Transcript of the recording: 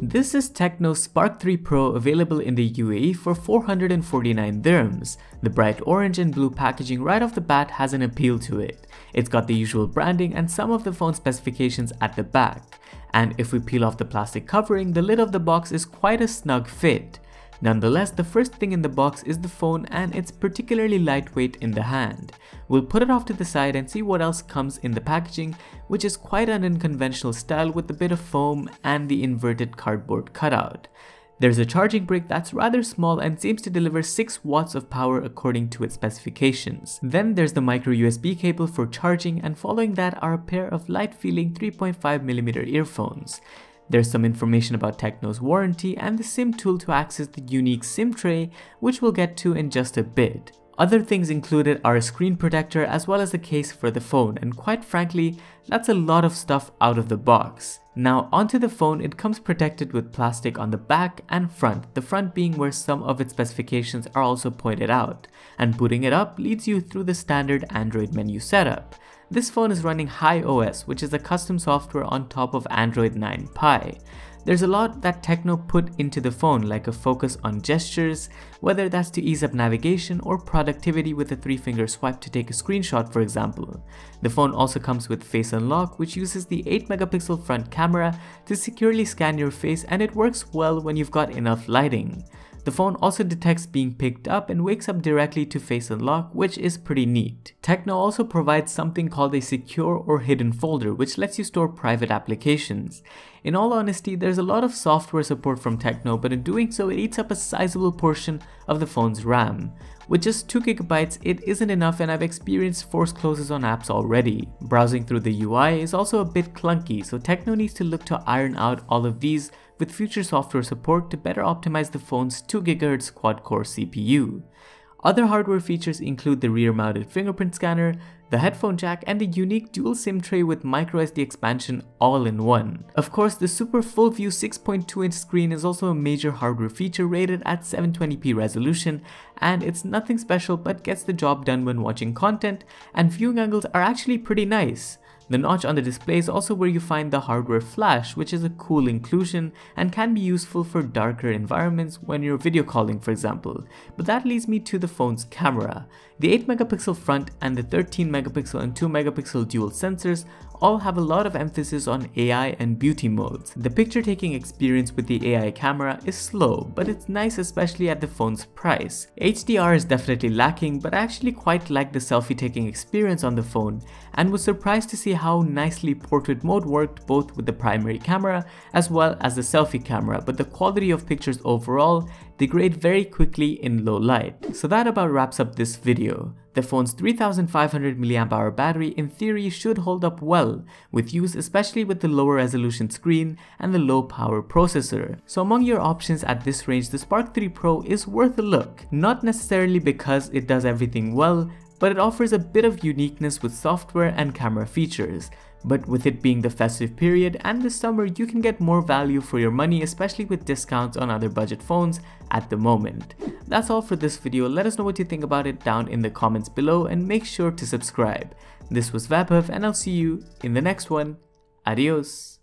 This is TECNO's Spark 3 Pro, available in the UAE for 449 dirhams. The bright orange and blue packaging right off the bat has an appeal to it. It's got the usual branding and some of the phone specifications at the back. And if we peel off the plastic covering, the lid of the box is quite a snug fit. Nonetheless, the first thing in the box is the phone, and it's particularly lightweight in the hand. We'll put it off to the side and see what else comes in the packaging, which is quite an unconventional style with a bit of foam and the inverted cardboard cutout. There's a charging brick that's rather small and seems to deliver 6 watts of power according to its specifications. Then there's the micro USB cable for charging, and following that are a pair of light-feeling 3.5mm earphones. There's some information about TECNO's warranty and the SIM tool to access the unique SIM tray, which we'll get to in just a bit. Other things included are a screen protector as well as a case for the phone, and quite frankly, that's a lot of stuff out of the box. Now onto the phone, it comes protected with plastic on the back and front, the front being where some of its specifications are also pointed out, and booting it up leads you through the standard Android menu setup. This phone is running HiOS, which is a custom software on top of Android 9 Pie. There's a lot that TECNO put into the phone, like a focus on gestures, whether that's to ease up navigation or productivity with a 3-finger swipe to take a screenshot, for example. The phone also comes with Face Unlock, which uses the 8-megapixel front camera to securely scan your face, and it works well when you've got enough lighting. The phone also detects being picked up and wakes up directly to Face Unlock, which is pretty neat. TECNO also provides something called a secure or hidden folder, which lets you store private applications. In all honesty, there's a lot of software support from TECNO, but in doing so, it eats up a sizable portion of the phone's RAM. With just 2GB, it isn't enough, and I've experienced forced closes on apps already. Browsing through the UI is also a bit clunky, so TECNO needs to look to iron out all of these with future software support to better optimize the phone's 2GHz quad-core CPU. Other hardware features include the rear-mounted fingerprint scanner, the headphone jack, and the unique dual SIM tray with microSD expansion all in one. Of course, the super full-view 6.2-inch screen is also a major hardware feature rated at 720p resolution, and it's nothing special but gets the job done when watching content, and viewing angles are actually pretty nice. The notch on the display is also where you find the hardware flash, which is a cool inclusion and can be useful for darker environments when you're video calling, for example. But that leads me to the phone's camera. The 8-megapixel front and the 13-megapixel and 2-megapixel dual sensors all have a lot of emphasis on AI and beauty modes. The picture taking experience with the AI camera is slow, but it's nice, especially at the phone's price. HDR is definitely lacking, but I actually quite like the selfie taking experience on the phone, and was surprised to see how nicely portrait mode worked both with the primary camera as well as the selfie camera, but the quality of pictures overall degrade very quickly in low light. So that about wraps up this video. The phone's 3500 mAh battery in theory should hold up well with use, especially with the lower resolution screen and the low power processor. So among your options at this range, the Spark 3 Pro is worth a look. Not necessarily because it does everything well, but it offers a bit of uniqueness with software and camera features. But with it being the festive period and the summer, you can get more value for your money, especially with discounts on other budget phones at the moment. That's all for this video. Let us know what you think about it down in the comments below, and make sure to subscribe. This was Vaibhav, and I'll see you in the next one. Adios.